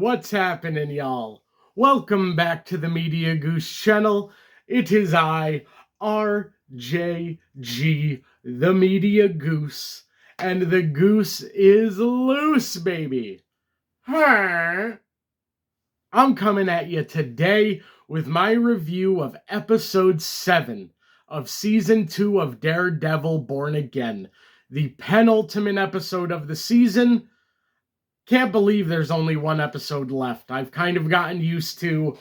What's happening, y'all? Welcome back to the Media Goose channel. It is I, RJG, the Media Goose, and the goose is loose, baby. I'm coming at you today with my review of episode 7 of season 2 of Daredevil Born Again, the penultimate episode of the season. Can't believe there's only one episode left. I've kind of gotten used to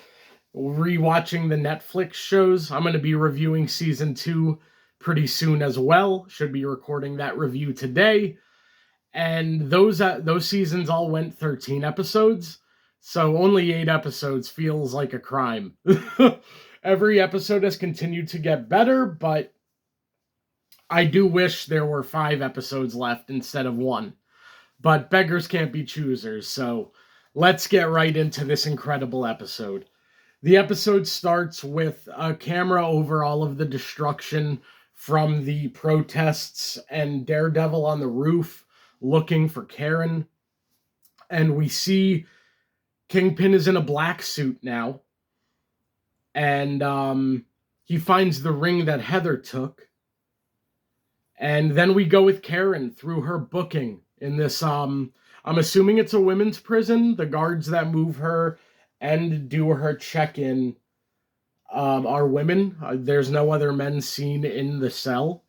rewatching the Netflix shows. I'm going to be reviewing season 2 pretty soon as well. Should be recording that review today. And those seasons all went 13 episodes. So only 8 episodes feels like a crime. Every episode has continued to get better, but I do wish there were 5 episodes left instead of 1. But beggars can't be choosers, so let's get right into this incredible episode. The episode starts with a camera over all of the destruction from the protests and Daredevil on the roof looking for Karen. And we see Kingpin is in a black suit now. And he finds the ring that Heather took. And then we go with Karen through her booking in this, I'm assuming it's a women's prison. The guards that move her and do her check-in are women. There's no other men seen in the cell.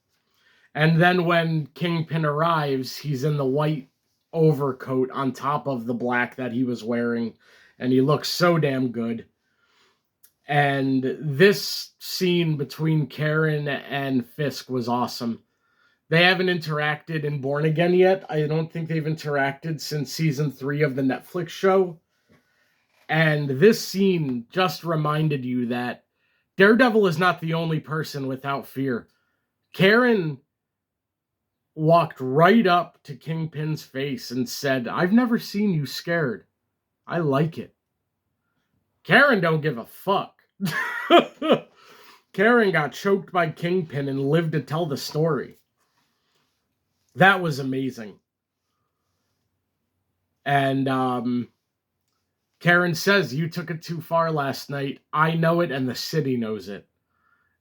And then when Kingpin arrives, he's in the white overcoat on top of the black that he was wearing. And he looks so damn good. And this scene between Karen and Fisk was awesome. They haven't interacted in Born Again yet. I don't think they've interacted since season 3 of the Netflix show. And this scene just reminded you that Daredevil is not the only person without fear. Karen walked right up to Kingpin's face and said, "I've never seen you scared. I like it." Karen don't give a fuck. Karen got choked by Kingpin and lived to tell the story. That was amazing. And Karen says, "You took it too far last night. I know it and the city knows it."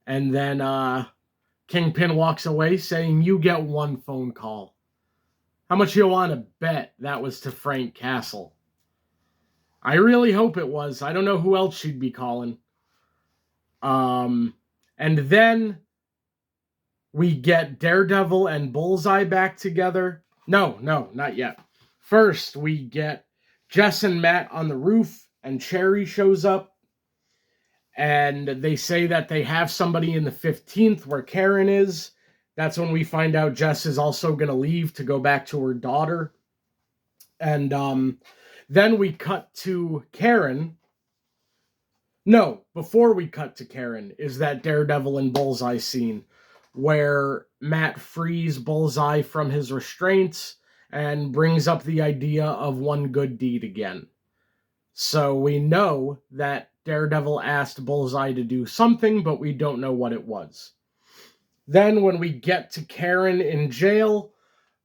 And then Kingpin walks away saying, "You get one phone call." How much you want to bet that was to Frank Castle? I really hope it was. I don't know who else she'd be calling. And then we get Daredevil and Bullseye back together. No, not yet. First, we get Jess and Matt on the roof, and Cherry shows up. And they say that they have somebody in the 15th where Karen is. That's when we find out Jess is also going to leave to go back to her daughter. And then we cut to Karen. No, before we cut to Karen is that Daredevil and Bullseye scene where Matt frees Bullseye from his restraints and brings up the idea of one good deed again. So we know that Daredevil asked Bullseye to do something, but we don't know what it was. Then when we get to Karen in jail,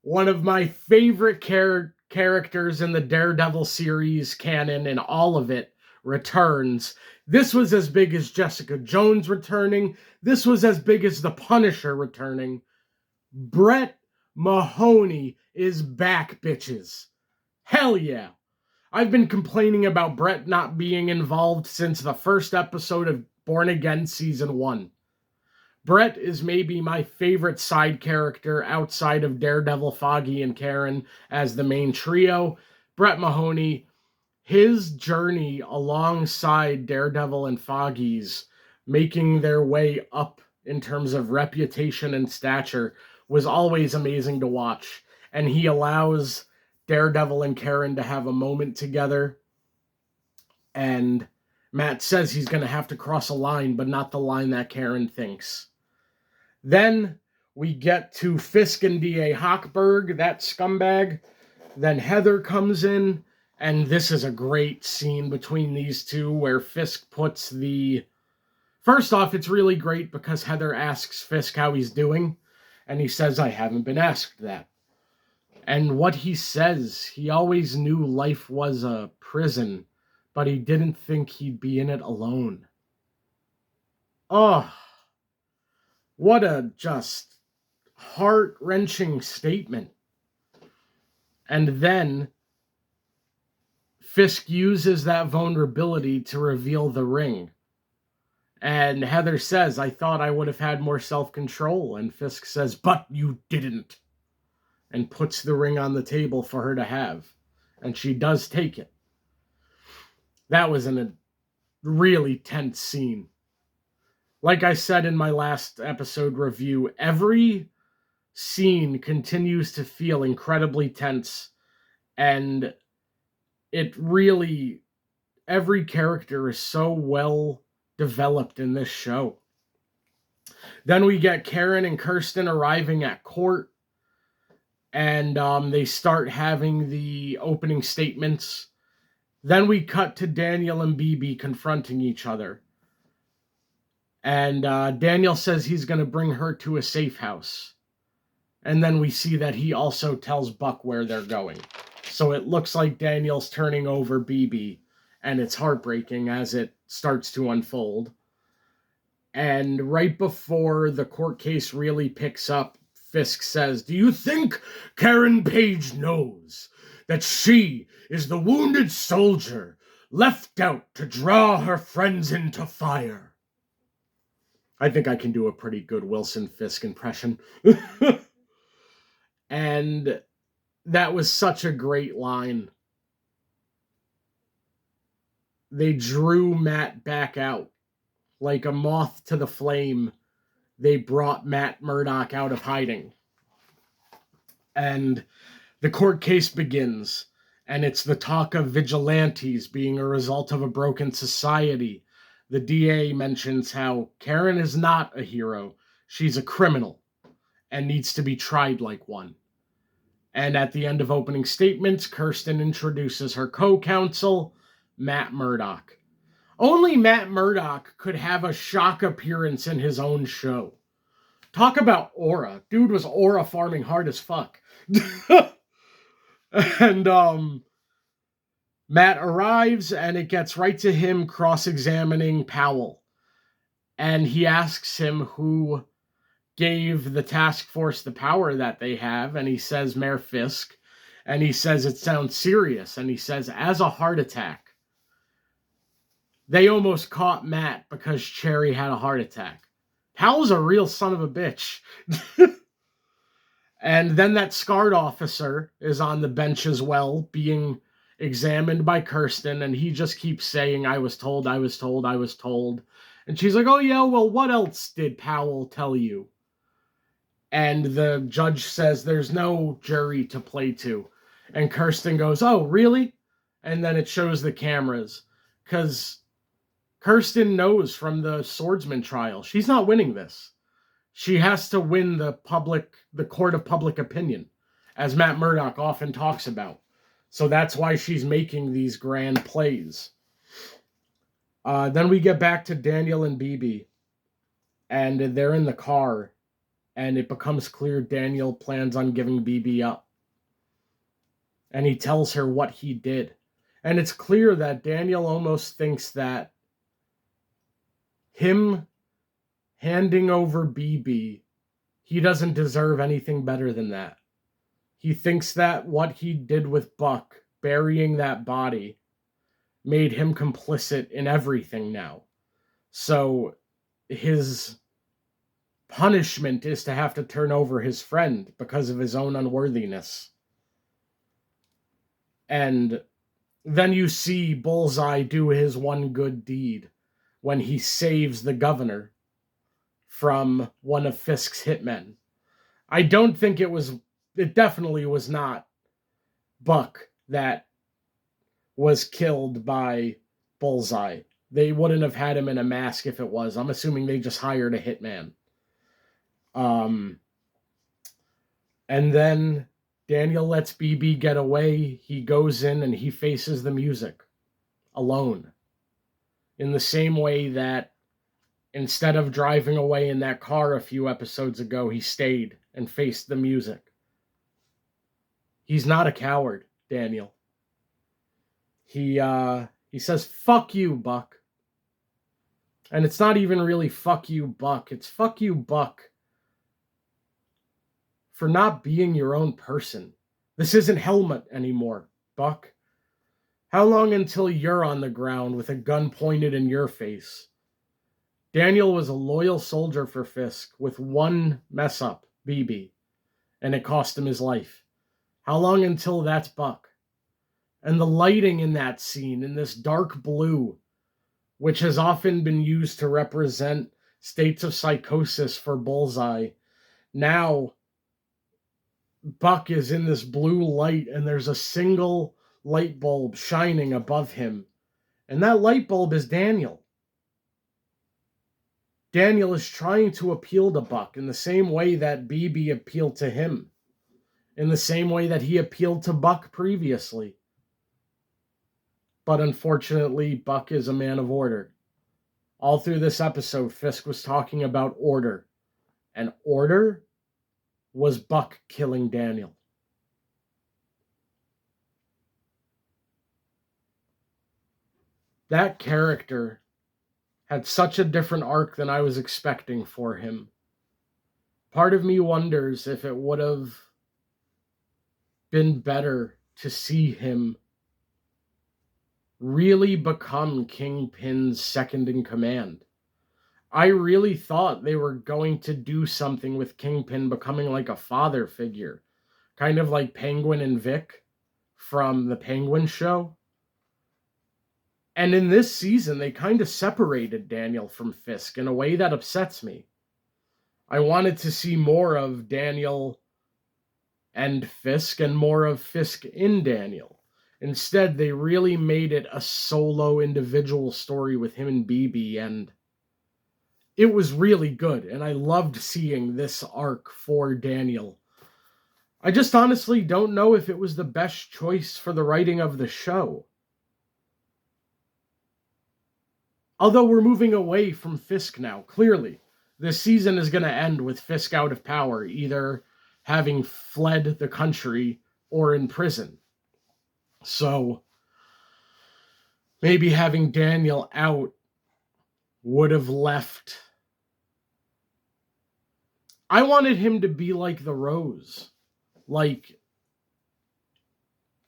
one of my favorite characters in the Daredevil series canon and all of it returns. This was as big as Jessica Jones returning. This was as big as the Punisher returning. Brett Mahoney is back, bitches. Hell yeah. I've been complaining about Brett not being involved since the first episode of Born Again Season 1. Brett is maybe my favorite side character outside of Daredevil, Foggy, and Karen as the main trio. Brett Mahoney, his journey alongside Daredevil and Foggy's, making their way up in terms of reputation and stature, was always amazing to watch. And he allows Daredevil and Karen to have a moment together. And Matt says he's going to have to cross a line, but not the line that Karen thinks. Then we get to Fisk and D.A. Hochberg, that scumbag. Then Heather comes in. And this is a great scene between these two where Fisk puts the... First off, it's really great because Heather asks Fisk how he's doing. And he says, "I haven't been asked that." And what he says, he always knew life was a prison, but he didn't think he'd be in it alone. Oh, what a just heart-wrenching statement. And then Fisk uses that vulnerability to reveal the ring. And Heather says, I thought I would have had more self-control. And Fisk says, but you didn't. And puts the ring on the table for her to have. And she does take it. That was a really tense scene. Like I said in my last episode review, every scene continues to feel incredibly tense. And it really, every character is so well developed in this show. Then we get Karen and Kirsten arriving at court, and they start having the opening statements. Then we cut to Daniel and Bibi confronting each other. And Daniel says he's going to bring her to a safe house. And then we see that he also tells Buck where they're going. So it looks like Daniel's turning over Bibi, and it's heartbreaking as it starts to unfold. And right before the court case really picks up, Fisk says, do you think Karen Page knows that she is the wounded soldier left out to draw her friends into fire? I think I can do a pretty good Wilson Fisk impression. And that was such a great line. They drew Matt back out. Like a moth to the flame, they brought Matt Murdock out of hiding. And the court case begins, and it's the talk of vigilantes being a result of a broken society. The DA mentions how Karen is not a hero. She's a criminal and needs to be tried like one. And at the end of opening statements, Kirsten introduces her co-counsel, Matt Murdock. Only Matt Murdock could have a shock appearance in his own show. Talk about aura. Dude was aura farming hard as fuck. And Matt arrives, and it gets right to him cross-examining Powell. And he asks him who gave the task force the power that they have, and he says Mayor Fisk, and he says it sounds serious, and he says as a heart attack. They almost caught Matt because Cherry had a heart attack. Powell's a real son of a bitch. And then that scarred officer is on the bench as well, being examined by Kirsten, and he just keeps saying, I was told, I was told, I was told. And she's like, oh yeah, well, what else did Powell tell you? And the judge says there's no jury to play to. And Kirsten goes, oh, really? And then it shows the cameras. Because Kirsten knows from the swordsman trial, she's not winning this. She has to win the court of public opinion, as Matt Murdock often talks about. So that's why she's making these grand plays. Then we get back to Daniel and Bibi, and they're in the car, and it becomes clear Daniel plans on giving Bibi up. And he tells her what he did. And it's clear that Daniel almost thinks that him handing over Bibi, he doesn't deserve anything better than that. He thinks that what he did with Buck, burying that body, made him complicit in everything now. So his punishment is to have to turn over his friend because of his own unworthiness. And then you see Bullseye do his one good deed when he saves the governor from one of Fisk's hitmen. I don't think it definitely was not Buck that was killed by Bullseye. They wouldn't have had him in a mask if it was. I'm assuming they just hired a hitman. And then Daniel lets Bibi get away. He goes in and he faces the music alone. In the same way that instead of driving away in that car a few episodes ago, he stayed and faced the music. He's not a coward, Daniel. He says, fuck you, Buck. And it's not even really fuck you, Buck. It's fuck you, Buck, for not being your own person. This isn't Helmut anymore, Buck. How long until you're on the ground with a gun pointed in your face? Daniel was a loyal soldier for Fisk with one mess up, Bibi, and it cost him his life. How long until that's Buck? And the lighting in that scene, in this dark blue, which has often been used to represent states of psychosis for Bullseye. Now, Buck is in this blue light, and there's a single light bulb shining above him. And that light bulb is Daniel. Daniel is trying to appeal to Buck in the same way that Bibi appealed to him, in the same way that he appealed to Buck previously. But unfortunately, Buck is a man of order. All through this episode, Fisk was talking about order. And order was Buck killing Daniel. That character had such a different arc than I was expecting for him. Part of me wonders if it would have been better to see him really become Kingpin's second in command. I really thought they were going to do something with Kingpin becoming like a father figure, kind of like Penguin and Vic from the Penguin show. And in this season, they kind of separated Daniel from Fisk in a way that upsets me. I wanted to see more of Daniel and Fisk and more of Fisk in Daniel. Instead, they really made it a solo individual story with him and Bibi, and it was really good, and I loved seeing this arc for Daniel. I just honestly don't know if it was the best choice for the writing of the show. Although we're moving away from Fisk now, clearly. This season is going to end with Fisk out of power, either having fled the country or in prison. So, maybe having Daniel out would have left. I wanted him to be like the Rose. Like,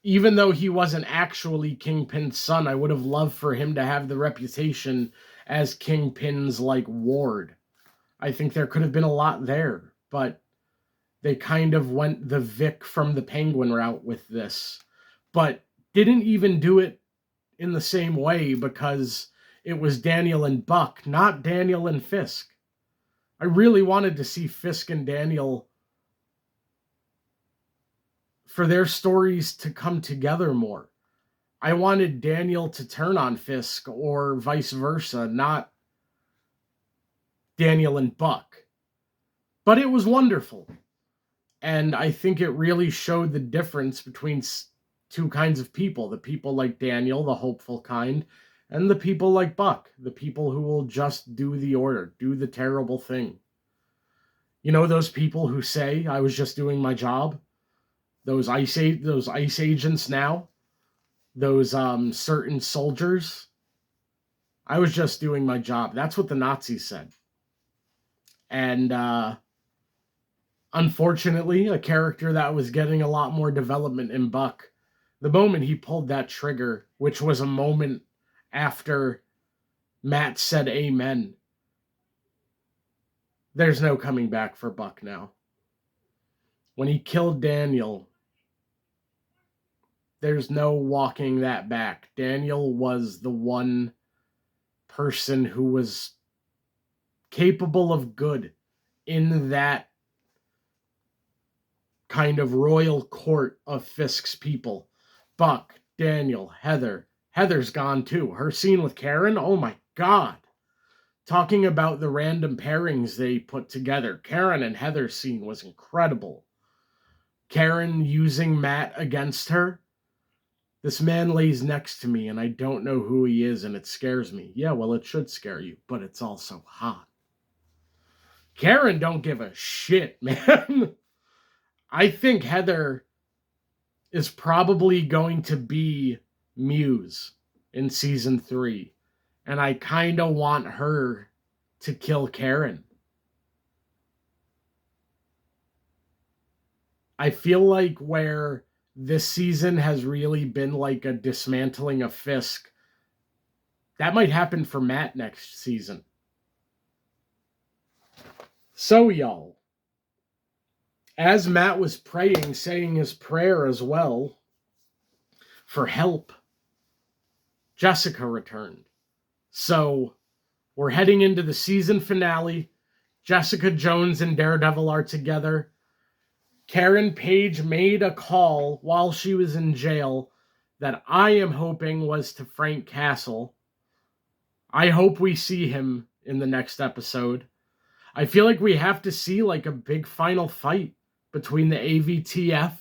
even though he wasn't actually Kingpin's son, I would have loved for him to have the reputation as Kingpin's, like, ward. I think there could have been a lot there, but they kind of went the Vic from the Penguin route with this, but didn't even do it in the same way because it was Daniel and Buck, not Daniel and Fisk. I really wanted to see Fisk and Daniel, for their stories to come together more. I wanted Daniel to turn on Fisk or vice versa, not Daniel and Buck. But it was wonderful. And I think it really showed the difference between two kinds of people. The people like Daniel, the hopeful kind, and the people like Buck, the people who will just do the order, do the terrible thing. You know, those people who say, I was just doing my job? Those ICE agents now? Those certain soldiers? I was just doing my job. That's what the Nazis said. And unfortunately, a character that was getting a lot more development in Buck, the moment he pulled that trigger, which was a moment after Matt said amen, there's no coming back for Buck now. When he killed Daniel, there's no walking that back. Daniel was the one person who was capable of good in that kind of royal court of Fisk's people. Buck, Daniel, Heather. Heather's gone too. Her scene with Karen, oh my God. Talking about the random pairings they put together. Karen and Heather's scene was incredible. Karen using Matt against her. This man lays next to me and I don't know who he is and it scares me. Yeah, well, it should scare you, but it's also hot. Karen don't give a shit, man. I think Heather is probably going to be Muse in season 3. And I kind of want her to kill Karen. I feel like where this season has really been like a dismantling of Fisk, that might happen for Matt next season. So, y'all, as Matt was praying, saying his prayer as well for help, Jessica returned. So, we're heading into the season finale. Jessica Jones and Daredevil are together. Karen Page made a call while she was in jail that I am hoping was to Frank Castle. I hope we see him in the next episode. I feel like we have to see like a big final fight between the AVTF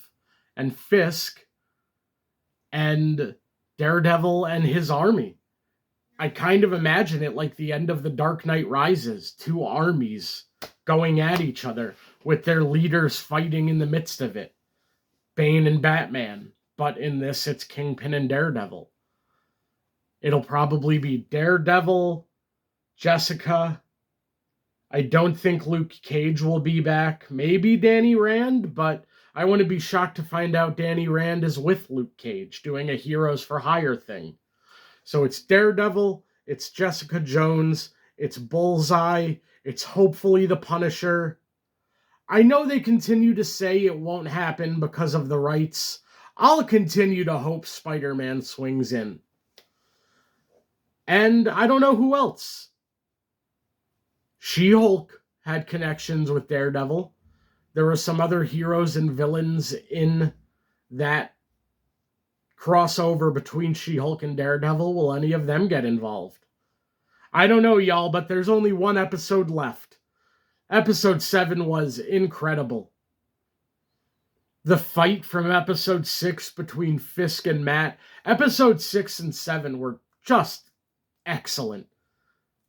and Fisk and Daredevil and his army. I kind of imagine it like the end of The Dark Knight Rises, 2 armies going at each other with their leaders fighting in the midst of it. Bane and Batman, but in this it's Kingpin and Daredevil. It'll probably be Daredevil, Jessica. I don't think Luke Cage will be back. Maybe Danny Rand, but I wouldn't be shocked to find out Danny Rand is with Luke Cage doing a Heroes for Hire thing. So it's Daredevil, it's Jessica Jones, it's Bullseye, it's hopefully the Punisher. I know they continue to say it won't happen because of the rights. I'll continue to hope Spider-Man swings in. And I don't know who else. She-Hulk had connections with Daredevil. There were some other heroes and villains in that crossover between She-Hulk and Daredevil. Will any of them get involved? I don't know, y'all, but there's only one episode left. Episode 7 was incredible. The fight from episode 6 between Fisk and Matt. Episode 6 and 7 were just excellent.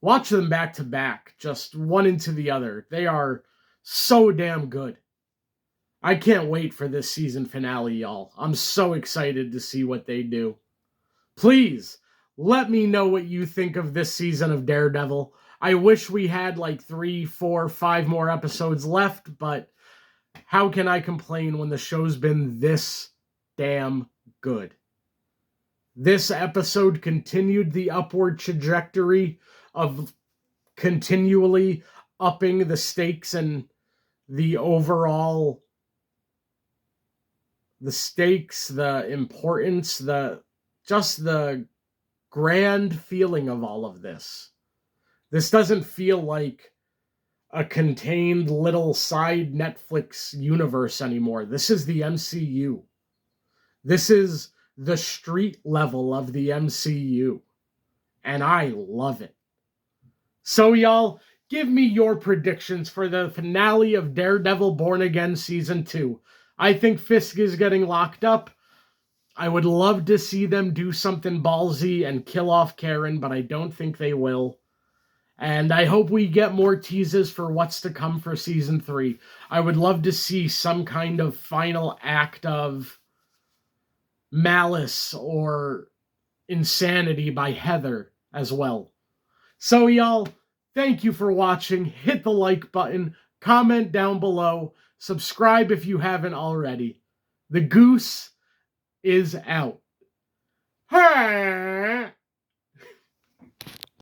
Watch them back to back, just one into the other. They are so damn good. I can't wait for this season finale, y'all. I'm so excited to see what they do. Please, let me know what you think of this season of Daredevil. I wish we had like 3, 4, 5 more episodes left, but how can I complain when the show's been this damn good? This episode continued the upward trajectory of continually upping the stakes and the overall, the stakes, the importance, just the grand feeling of all of this. This doesn't feel like a contained little side Netflix universe anymore. This is the MCU. This is the street level of the MCU. And I love it. So, y'all, give me your predictions for the finale of Daredevil Born Again Season 2. I think Fisk is getting locked up. I would love to see them do something ballsy and kill off Karen, but I don't think they will. And I hope we get more teases for what's to come for Season 3. I would love to see some kind of final act of malice or insanity by Heather as well. So, y'all, thank you for watching. Hit the like button. Comment down below. Subscribe if you haven't already. The Goose is out. Hey!